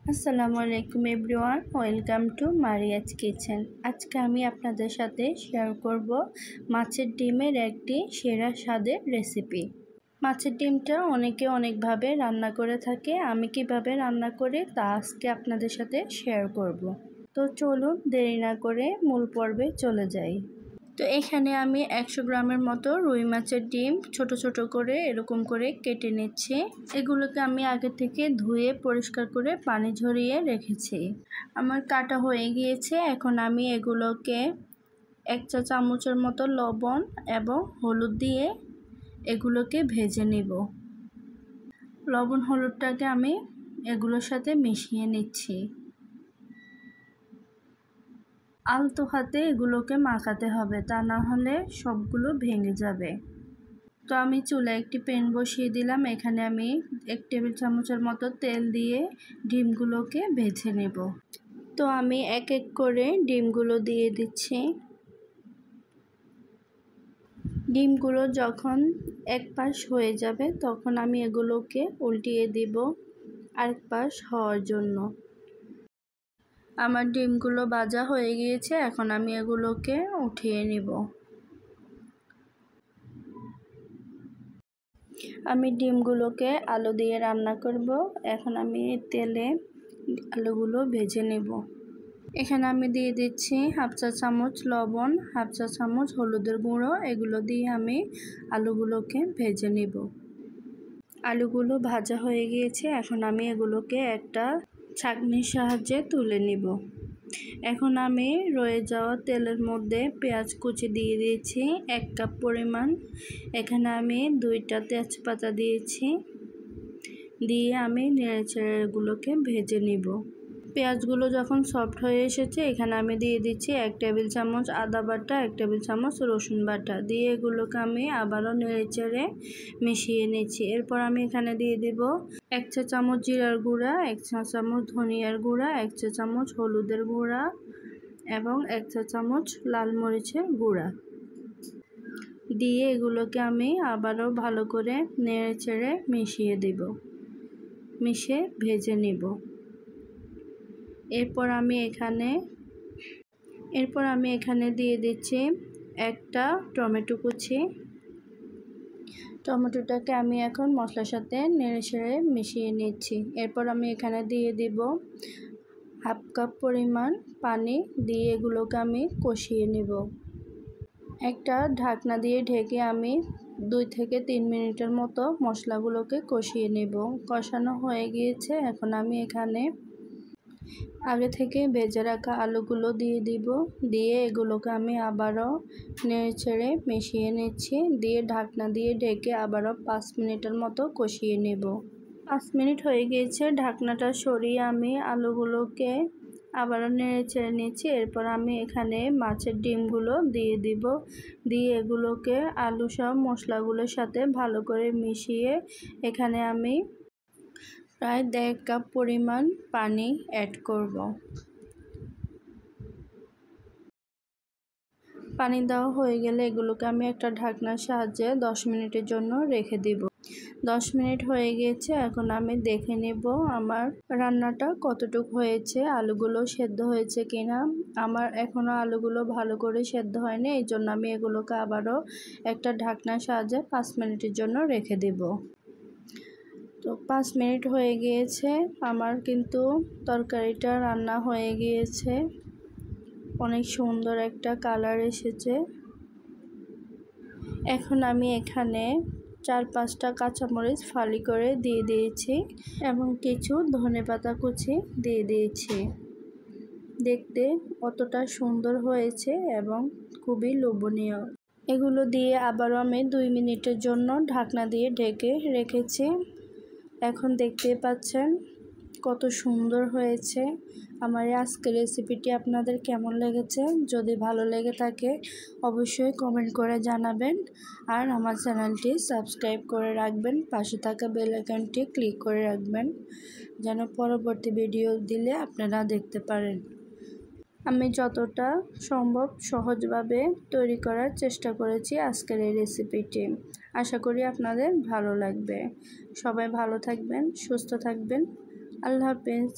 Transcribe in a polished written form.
আসসালামু আলাইকুম everyone, welcome to Mariya's kitchen. আজকে আমি আপনাদের সাথে শেয়ার করব মাছের ডিমের একটি সেরা স্বাদের রেসিপি। মাছের ডিমটা অনেকে অনেকভাবে রান্না করে থাকে, আমি কিভাবে রান্না করি তা আজকে আপনাদের সাথে শেয়ার করব। তো চলুন দেরি না করে মূল পর্বে চলে যাই। তো এখানে আমি 100 গ্রামের মতো রুই মাছের ডিম ছোট ছোট করে এরকম করে কেটে নিচ্ছি। এগুলোকে আমি আগে থেকে ধুয়ে পরিষ্কার করে পানি ঝরিয়ে রেখেছি। আমার কাটা হয়ে গিয়েছে। এখন আমি এগুলোকে 1 চা চামচের মতো লবণ এবং হলুদ দিয়ে এগুলোকে ভেজে নিব। লবণ হলুদটাকে আমি এগুলোর সাথে মিশিয়ে নিচ্ছি। আলতো হাতে এগুলোকে মাখাতে হবে, তা না হলে সবগুলো ভেঙে যাবে। তো আমি চুলায় একটি প্যান বসিয়ে দিলাম। এখানে আমি 1 টেবিল চামচের মতো তেল দিয়ে ডিমগুলোকে ভেজে নেব। তো আমি এক এক করে ডিমগুলো দিয়ে দিচ্ছি। ডিমগুলো যখন এক পাশ হয়ে যাবে তখন আমি এগুলোকে উল্টিয়ে দিব আরেক পাশ হওয়ার জন্য। আমার ডিমগুলো ভাজা হয়ে গিয়েছে, এখন আমি এগুলোকে উঠিয়ে নিব। আমি ডিমগুলোকে আলু দিয়ে রান্না করব। এখন আমি তেলে আলুগুলো ভেজে নেব। এখানে আমি দিয়ে দিচ্ছি 1/2 চা চামচ লবণ, 1/2 চা চামচ হলুদের গুঁড়ো। এগুলো দিয়ে আমি আলুগুলোকে ভেজে নেব। আলুগুলো ভাজা হয়ে গিয়েছে, এখন আমি এগুলোকে একটা ছাঁকনির সাহায্যে তুলে নিব। এখন আমি রয়ে যাওয়া তেলের মধ্যে পেঁয়াজ কুচি দিয়ে দিয়েছি 1 কাপ পরিমাণ। এখানে আমি 2টা তেজপাতা দিয়েছি, দিয়ে আমি নেড়েচেড়ে এগুলোকে ভেজে নিব। পেঁয়াজগুলো যখন সফট হয়ে এসেছে এখানে আমি দিয়ে দিচ্ছি 1 টেবিল চামচ আদা বাটা, 1 টেবিল চামচ রসুন বাটা। দিয়ে এগুলোকে আমি আবারও নেড়েচেড়ে মিশিয়ে নিচ্ছি। এরপর আমি এখানে দিয়ে দিব 1 চা চামচ জিরার গুঁড়া, 1 চা চামচ ধনিয়ার গুঁড়া, 1 চা চামচ হলুদের গুঁড়া এবং 1 চা চামচ লাল মরিচের গুঁড়া। দিয়ে এগুলোকে আমি আবারও ভালো করে নেড়েচেড়ে মিশিয়ে দেব, মিশে ভেজে নিব। এরপর আমি এখানে দিয়ে দিচ্ছি একটা টমেটো কুচি। টমেটোটাকে আমি এখন মশলার সাথে নেড়েচেড়ে মিশিয়ে নিচ্ছি। এরপর আমি এখানে দিয়ে দিব 1/2 কাপ পরিমাণ পানি, দিয়ে এগুলোকে আমি কষিয়ে নেব। একটা ঢাকনা দিয়ে ঢেকে আমি 2 থেকে 3 মিনিটের মতো মশলাগুলোকে কষিয়ে নেব। কষানো হয়ে গিয়েছে, এখন আমি এখানে আগে থেকে ভেজে রাখা আলুগুলো দিয়ে দিব। দিয়ে এগুলোকে আমি আবারও নেড়েচেড়ে মিশিয়ে নিচ্ছি। দিয়ে ঢাকনা দিয়ে ঢেকে আবারও 5 মিনিটের মতো কষিয়ে নেব। 5 মিনিট হয়ে গিয়েছে, ঢাকনাটা সরিয়ে আমি আলুগুলোকে আবারও নেড়েচেড়ে নিচ্ছি। এরপর আমি এখানে মাছের ডিমগুলো দিয়ে দিব। দিয়ে এগুলোকে আলু সব মশলাগুলোর সাথে ভালো করে মিশিয়ে এখানে আমি প্রায় 1.5 কাপ পরিমাণ পানি অ্যাড করব। পানি দেওয়া হয়ে গেলে এগুলোকে আমি একটা ঢাকনার সাহায্যে 10 মিনিটের জন্য রেখে দিব। 10 মিনিট হয়ে গিয়েছে, এখন আমি দেখে নেব আমার রান্নাটা কতটুকু হয়েছে, আলুগুলো সেদ্ধ হয়েছে কিনা। আমার এখনও আলুগুলো ভালো করে সেদ্ধ হয়নি, এই জন্য আমি এগুলোকে আবারও একটা ঢাকনার সাহায্যে 5 মিনিটের জন্য রেখে দেব। তো 5 মিনিট হয়ে গিয়েছে, আমার কিন্তু তরকারিটা রান্না হয়ে গিয়েছে। অনেক সুন্দর একটা কালার এসেছে। এখন আমি এখানে 4-5টা কাঁচামরিচ ফালি করে দিয়ে দিয়েছি এবং কিছু ধনেপাতা কুচি দিয়ে দিয়েছি। দেখতে কতটা সুন্দর হয়েছে এবং খুবই লোভনীয়। এগুলো দিয়ে আবারও আমি 2 মিনিটের জন্য ঢাকনা দিয়ে ঢেকে রেখেছি। এখন দেখতে পাচ্ছেন কত সুন্দর হয়েছে। আমার আজকের রেসিপিটি আপনাদের কেমন লেগেছে? যদি ভালো লেগে থাকে অবশ্যই কমেন্ট করে জানাবেন, আর আমার চ্যানেলটি সাবস্ক্রাইব করে রাখবেন। পাশে থাকা বেল আইকনটি ক্লিক করে রাখবেন যেন পরবর্তী ভিডিও দিলে আপনারা দেখতে পারেন। আমি যতটা সম্ভব সহজভাবে তৈরি করার চেষ্টা করেছি আজকের এই রেসিপিটি। আশা করি আপনাদের ভালো লাগবে। সবাই ভালো থাকবেন, সুস্থ থাকবেন। আল্লাহ হাফেজ।